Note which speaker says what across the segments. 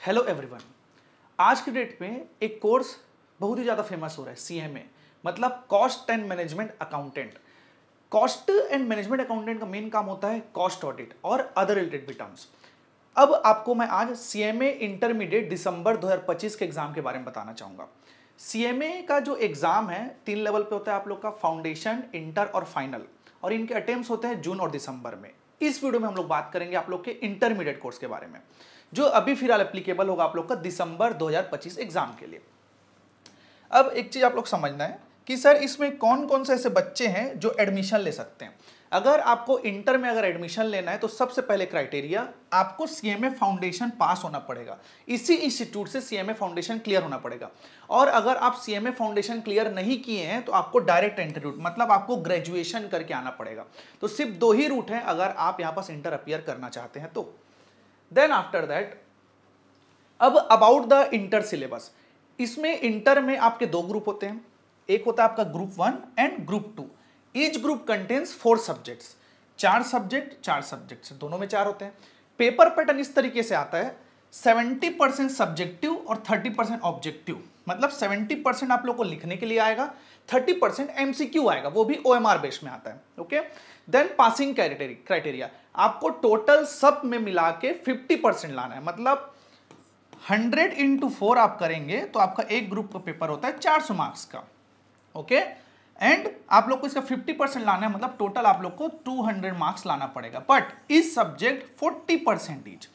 Speaker 1: Hello everyone. आज की date में एक कोर्स बहुत ही ज़्यादा फेमस हो रहा है, सीएमए मतलब cost and management accountant. Cost and management accountant का मेन काम होता है कॉस्ट ऑडिट और अदर रिलेटेड भी टर्म्स। अब आपको मैं आज सीएमए इंटरमीडिएट दिसंबर 2025 के एग्जाम के बारे में बताना चाहूँगा। सीएमए का जो एग्जाम है 3 लेवल पे होता है आप लोग का, फाउंडेशन, इंटर और फाइनल, और इनके अटेम्प्ट्स होते हैं जून और दिसंबर में। इस वीडियो में हम लोग बात करेंगे आप लोग के इंटरमीडिएट कोर्स के बारे में, जो अभी फिलहाल एप्लीकेबल होगा आप लोग का दिसंबर 2025 एग्जाम के लिए। अब एक चीज आप लोग समझना है कि सर इसमें कौन कौन से ऐसे बच्चे हैं जो एडमिशन ले सकते हैं। अगर आपको इंटर में अगर एडमिशन लेना है तो सबसे पहले क्राइटेरिया आपको सीएमए फाउंडेशन पास होना पड़ेगा, इसी इंस्टीट्यूट से सीएमए फाउंडेशन क्लियर होना पड़ेगा। और अगर आप सीएमए फाउंडेशन क्लियर नहीं किए हैं तो आपको डायरेक्ट एंट्री रूट मतलब आपको ग्रेजुएशन करके आना पड़ेगा। तो सिर्फ 2 ही रूट हैं अगर आप यहाँ पास इंटर अपीयर करना चाहते हैं तो। देन आफ्टर दैट, अब अबाउट द इंटर सिलेबस, इसमें इंटर में आपके 2 ग्रुप होते हैं। एक होता है आपका group 1 and group 2। Each group contains 4 subjects, 4 subjects दोनों में 4 होते हैं। पेपर पैटर्न इस तरीके से आता है 70% सब्जेक्टिव और 30% ऑब्जेक्टिव, मतलब 70% आप लोग को लिखने के लिए आएगा, 30% एमसीक्यू आएगा, वो भी ओएमआर बेस में आता है। ओके, देन पासिंग क्राइटेरिया आपको टोटल सब में मिला के 50% लाना है, मतलब 100 × 4 आप करेंगे तो आपका एक ग्रुप का पेपर होता है 400 मार्क्स का। ओके, एंड आप लोग को इसका 50% लाना है, मतलब टोटल आप लोग को 200 मार्क्स लाना पड़ेगा। बट इस सब्जेक्ट 40% ईच,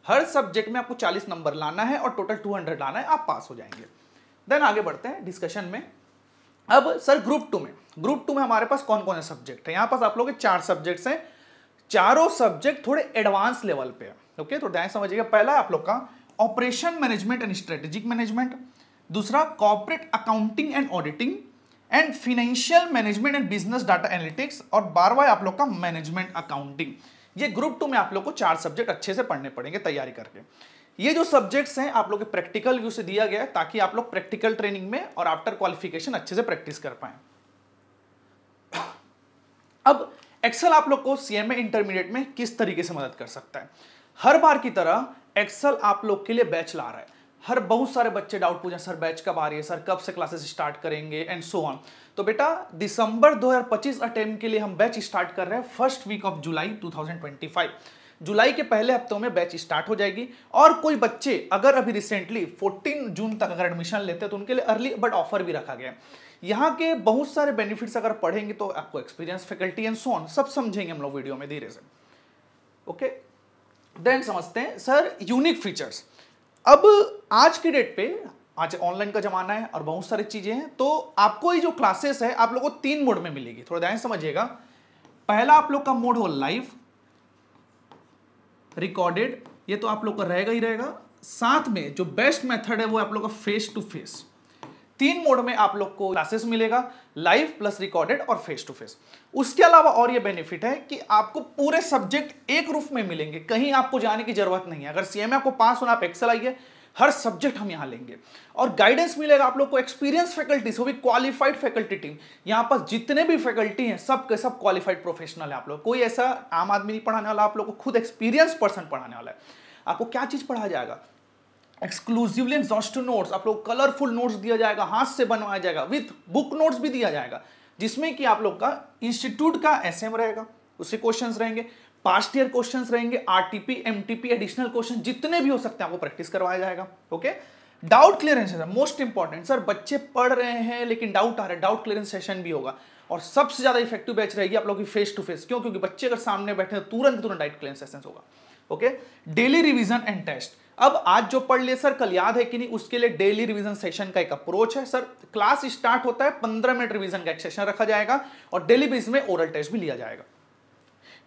Speaker 1: हर सब्जेक्ट में आपको 40 नंबर लाना है और टोटल 200 लाना है, आप पास हो जाएंगे। देन आगे बढ़ते हैं डिस्कशन में। अब सर ग्रुप 2 में हमारे पास कौन कौन से सब्जेक्ट है। यहाँ पास आप लोग के 4 सब्जेक्ट्स हैं, चारों सब्जेक्ट थोड़े एडवांस लेवल पे है। ओके, तो ध्यान समझिएगा। पहला आप लोग का operation management and strategic management, दूसरा corporate accounting and auditing and financial management and business data analytics, और 12वां आप लोग का मैनेजमेंट अकाउंटिंग। ये ग्रुप 2 में आप लोग को 4 सब्जेक्ट अच्छे से पढ़ने पड़ेंगे तैयारी करके। ये जो सब्जेक्ट्स हैं आप लोग के प्रैक्टिकल व्यू से दिया गया है ताकि आप लोग प्रैक्टिकल ट्रेनिंग में और आफ्टर क्वालिफिकेशन अच्छे से प्रैक्टिस कर पाए। अब एक्सेल आप लोग को सीएमए इंटरमीडिएट में किस तरीके से मदद कर सकता है। हर बार की तरह एक्सेल आप लोग के लिए बैच ला रहा है। हर बहुत सारे बच्चे डाउट पूछे, सर बैच कब आ रही है, सर कब से क्लासेस स्टार्ट करेंगे एंड सो ऑन। तो बेटा दिसंबर 2025 अटेम्प्ट के लिए हम बैच स्टार्ट कर रहे हैं फर्स्ट वीक ऑफ जुलाई 2025। जुलाई के पहले हफ्तों में बैच स्टार्ट हो जाएगी। और कोई बच्चे अगर अभी रिसेंटली 14 जून तक अगर एडमिशन लेते हैं तो उनके लिए अर्ली बट ऑफर भी रखा गया है। यहाँ के बहुत सारे बेनिफिट्स अगर पढ़ेंगे तो आपको experience, faculty and so on सब समझेंगे हम लोग वीडियो में धीरे से। ओके, देन समझते हैं सर यूनिक फीचर्स। अब आज की डेट पे, आज ऑनलाइन का जमाना है और बहुत सारी चीजें हैं, तो आपको ये जो क्लासेस है आप लोगों को 3 मोड में मिलेगी। थोड़ा ध्यान समझिएगा। पहला आप लोग का मोड हो लाइव, रिकॉर्डेड, ये तो आप लोग का रहेगा ही रहेगा। साथ में जो बेस्ट मेथड है वो आप लोग का फेस टू फेस। 3 मोड में आप लोग को क्लासेस मिलेगा, लाइव प्लस रिकॉर्डेड और फेस टू फेस। उसके अलावा और ये बेनिफिट है कि आपको पूरे सब्जेक्ट एक रूप में मिलेंगे, कहीं आपको जाने की जरूरत नहीं है। अगर सीएमए आपको पास होना, आप एक्सेल आइए, हर सब्जेक्ट हम यहाँ लेंगे। और गाइडेंस मिलेगा आप लोग को एक्सपीरियंस फैकल्टी, वो भी क्वालिफाइड फैकल्टी टीम। यहाँ पर जितने भी फैकल्टी हैं सब के सब क्वालिफाइड प्रोफेशनल है आप लोग। कोई ऐसा आम आदमी नहीं पढ़ाने वाला, आप लोग को खुद एक्सपीरियंस पर्सन पढ़ाने वाला है। आपको क्या चीज पढ़ाया जाएगा? एक्सक्लूसिवली एग्जॉस्टिव नोट्स, आप लोग कलरफुल नोट्स दिया जाएगा, हाथ से बनवाया जाएगा, विथ बुक नोट्स भी दिया जाएगा, जिसमें कि आप लोग का इंस्टीट्यूट का एसएम रहेगा, उससे क्वेश्चंस रहेंगे, पास्ट ईयर क्वेश्चंस रहेंगे, आरटीपी, एमटीपी, एडिशनल क्वेश्चन जितने भी हो सकते हैं आपको प्रैक्टिस करवाया जाएगा। ओके, डाउट क्लियरेंस है मोस्ट इंपॉर्टेंट। सर बच्चे पढ़ रहे हैं लेकिन डाउट आ रहा है, डाउट क्लियरेंस सेशन भी होगा। और सबसे ज्यादा इफेक्टिव बैच रहेगी आप लोग की फेस टू फेस। क्यों? क्योंकि बच्चे अगर सामने बैठे हैं तुरंत डाउट क्लियरेंस सेशन होगा। Okay, daily revision and test. अब आज जो पढ़ लिए सर कल याद है कि नहीं, उसके लिए डेली रिवीजन सेशन का एक अप्रोच है। सर क्लास स्टार्ट होता है, 15 मिनट रिवीजन का एक सेशन रखा जाएगा और डेली बेस में ओरल टेस्ट भी लिया जाएगा।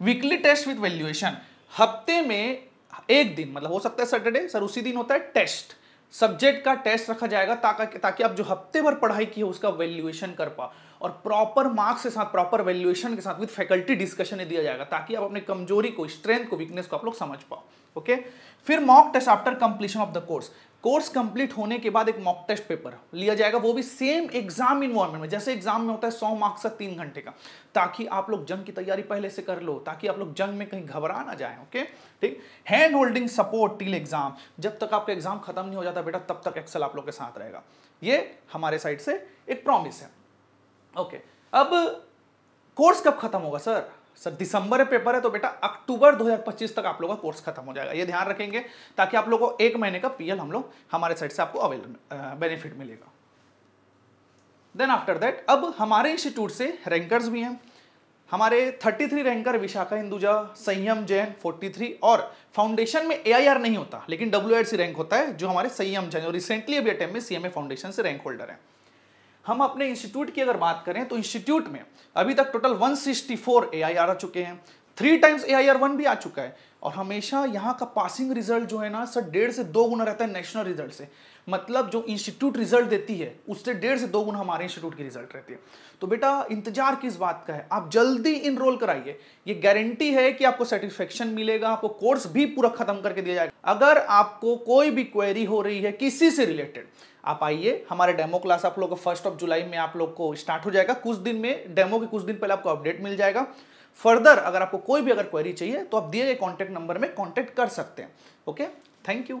Speaker 1: वीकली टेस्ट विद वैल्यूएशन, हफ्ते में एक दिन, मतलब हो सकता है सैटरडे, सर उसी दिन होता है टेस्ट, सब्जेक्ट का टेस्ट रखा जाएगा ताकि आप जो हफ्ते भर पढ़ाई की है उसका वैल्यूएशन कर पाओ। और प्रॉपर मार्क्स के साथ, प्रॉपर वैल्यूएशन के साथ विद फैकल्टी डिस्कशन दिया जाएगा ताकि आप अपने कमजोरी को, स्ट्रेंथ को, वीकनेस को आप लोग समझ पाओ। ओके, फिर mock test after completion of the course. Course complete होने के बाद एक मॉक टेस्ट पेपर लिया जाएगा, वो भी सेम एग्जाम इन्वायरमेंट में, जैसे एग्जाम में होता है 100 मार्क्स का 3 घंटे का, ताकि आप लोग जंग की तैयारी पहले से कर लो, ताकि आप लोग जंग में कहीं घबरा ना जाए। ओके ठीक। Hand holding support till exam, जब तक आपका एग्जाम खत्म नहीं हो जाता बेटा तब तक एक्सेल आप लोग के साथ रहेगा, ये हमारे साइड से एक प्रॉमिस है। ओके अब कोर्स कब खत्म होगा सर? सर दिसंबर में पेपर है, तो बेटा अक्टूबर 2025 तक आप लोगों का कोर्स खत्म हो जाएगा, ये ध्यान रखेंगे, ताकि आप लोगों को 1 महीने का पीएल हम लोग हमारे साइड से आपको बेनिफिट मिलेगा। देन आफ्टर दैट अब हमारे इंस्टीट्यूट से रैंकर्स भी हैं, हमारे 33 रैंकर विशाखा हिंदुजा, संयम जैन 43, और फाउंडेशन में AIR नहीं होता लेकिन WIRC रैंक होता है, जो हमारे संयम जैन, और रिसेंटली अभी अटेम्प्ट में CMA फाउंडेशन से रैंक होल्डर है। हम अपने इंस्टीट्यूट की अगर बात करें तो इंस्टीट्यूट में अभी तक टोटल 164 AIR आ चुके हैं, 3 टाइम्स AIR 1 भी आ चुका है, और हमेशा यहाँ का पासिंग रिजल्ट जो है ना सर 1.5 से 2 गुना रहता है नेशनल रिजल्ट से, मतलब जो इंस्टीट्यूट रिजल्ट देती है उससे 1.5 से 2 गुना हमारे इंस्टीट्यूट की रिजल्ट रहती है। तो बेटा इंतजार किस बात का है, आप जल्दी इनरोल कराइए, ये गारंटी है कि आपको सेटिस्फेक्शन मिलेगा, आपको कोर्स भी पूरा खत्म करके दिया जाएगा। अगर आपको कोई भी क्वेरी हो रही है किसी से रिलेटेड, आप आइए, हमारे डेमो क्लास आप लोग को 1 जुलाई में आप लोग को स्टार्ट हो जाएगा, कुछ दिन में, डेमो के कुछ दिन पहले आपको अपडेट मिल जाएगा। फर्दर अगर आपको कोई भी अगर क्वेरी चाहिए तो आप दिए गए कॉन्टैक्ट नंबर में कॉन्टैक्ट कर सकते हैं। Okay, thank you.